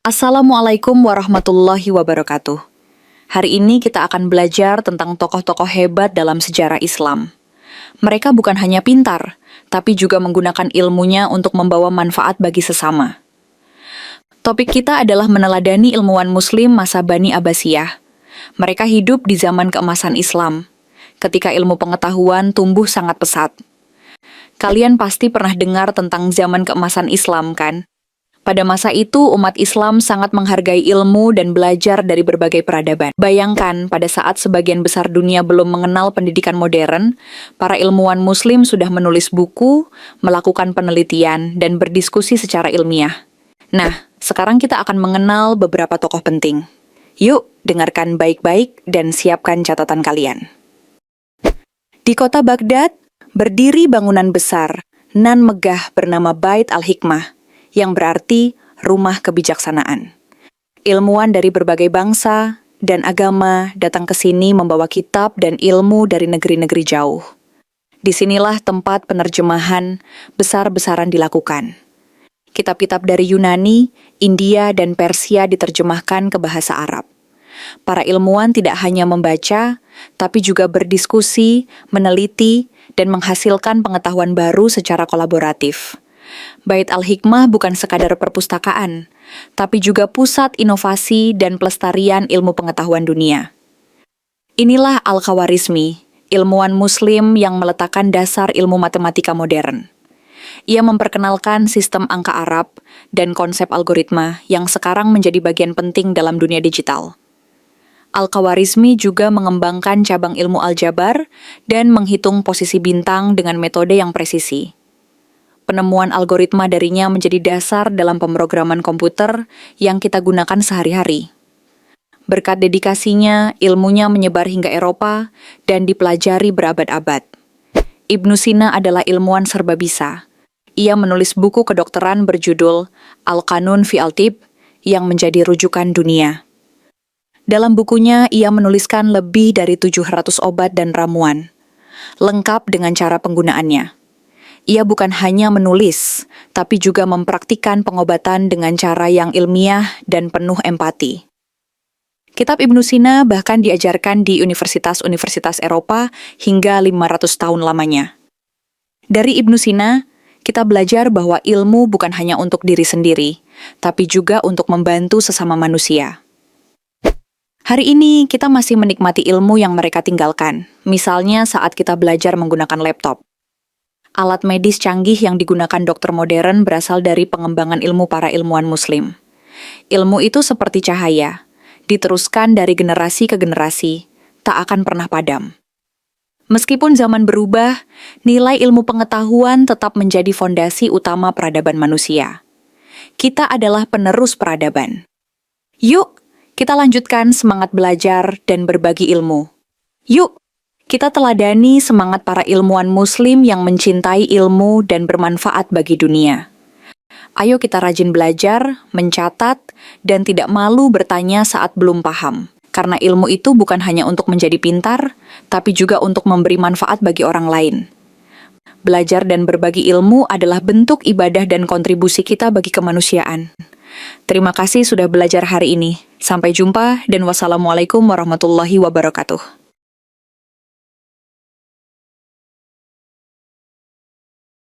Assalamualaikum warahmatullahi wabarakatuh. Hari ini kita akan belajar tentang tokoh-tokoh hebat dalam sejarah Islam. Mereka bukan hanya pintar, tapi juga menggunakan ilmunya untuk membawa manfaat bagi sesama. Topik kita adalah meneladani ilmuwan Muslim masa Bani Abbasiyah. Mereka hidup di zaman keemasan Islam, ketika ilmu pengetahuan tumbuh sangat pesat. Kalian pasti pernah dengar tentang zaman keemasan Islam, kan? Pada masa itu, umat Islam sangat menghargai ilmu dan belajar dari berbagai peradaban. Bayangkan, pada saat sebagian besar dunia belum mengenal pendidikan modern, para ilmuwan Muslim sudah menulis buku, melakukan penelitian, dan berdiskusi secara ilmiah. Nah, sekarang kita akan mengenal beberapa tokoh penting. Yuk, dengarkan baik-baik dan siapkan catatan kalian. Di kota Baghdad, berdiri bangunan besar, nan megah bernama Bait al-Hikmah, yang berarti rumah kebijaksanaan. Ilmuwan dari berbagai bangsa dan agama datang ke sini membawa kitab dan ilmu dari negeri-negeri jauh. Disinilah tempat penerjemahan besar-besaran dilakukan. Kitab-kitab dari Yunani, India, dan Persia diterjemahkan ke bahasa Arab. Para ilmuwan tidak hanya membaca, tapi juga berdiskusi, meneliti, dan menghasilkan pengetahuan baru secara kolaboratif. Bait al-Hikmah bukan sekadar perpustakaan, tapi juga pusat inovasi dan pelestarian ilmu pengetahuan dunia. Inilah Al-Khawarizmi, ilmuwan Muslim yang meletakkan dasar ilmu matematika modern. Ia memperkenalkan sistem angka Arab dan konsep algoritma yang sekarang menjadi bagian penting dalam dunia digital. Al-Khawarizmi juga mengembangkan cabang ilmu aljabar dan menghitung posisi bintang dengan metode yang presisi. Penemuan algoritma darinya menjadi dasar dalam pemrograman komputer yang kita gunakan sehari-hari. Berkat dedikasinya, ilmunya menyebar hingga Eropa dan dipelajari berabad-abad. Ibnu Sina adalah ilmuwan serba bisa. Ia menulis buku kedokteran berjudul Al-Qanun fi al-Tibb yang menjadi rujukan dunia. Dalam bukunya, ia menuliskan lebih dari 700 obat dan ramuan, lengkap dengan cara penggunaannya. Ia bukan hanya menulis, tapi juga mempraktikkan pengobatan dengan cara yang ilmiah dan penuh empati. Kitab Ibnu Sina bahkan diajarkan di universitas-universitas Eropa hingga 500 tahun lamanya. Dari Ibnu Sina, kita belajar bahwa ilmu bukan hanya untuk diri sendiri, tapi juga untuk membantu sesama manusia. Hari ini kita masih menikmati ilmu yang mereka tinggalkan, misalnya saat kita belajar menggunakan laptop. Alat medis canggih yang digunakan dokter modern berasal dari pengembangan ilmu para ilmuwan Muslim. Ilmu itu seperti cahaya, diteruskan dari generasi ke generasi, tak akan pernah padam. Meskipun zaman berubah, nilai ilmu pengetahuan tetap menjadi fondasi utama peradaban manusia. Kita adalah penerus peradaban. Yuk, kita lanjutkan semangat belajar dan berbagi ilmu. Yuk, kita teladani semangat para ilmuwan Muslim yang mencintai ilmu dan bermanfaat bagi dunia. Ayo kita rajin belajar, mencatat, dan tidak malu bertanya saat belum paham. Karena ilmu itu bukan hanya untuk menjadi pintar, tapi juga untuk memberi manfaat bagi orang lain. Belajar dan berbagi ilmu adalah bentuk ibadah dan kontribusi kita bagi kemanusiaan. Terima kasih sudah belajar hari ini. Sampai jumpa dan wassalamualaikum warahmatullahi wabarakatuh.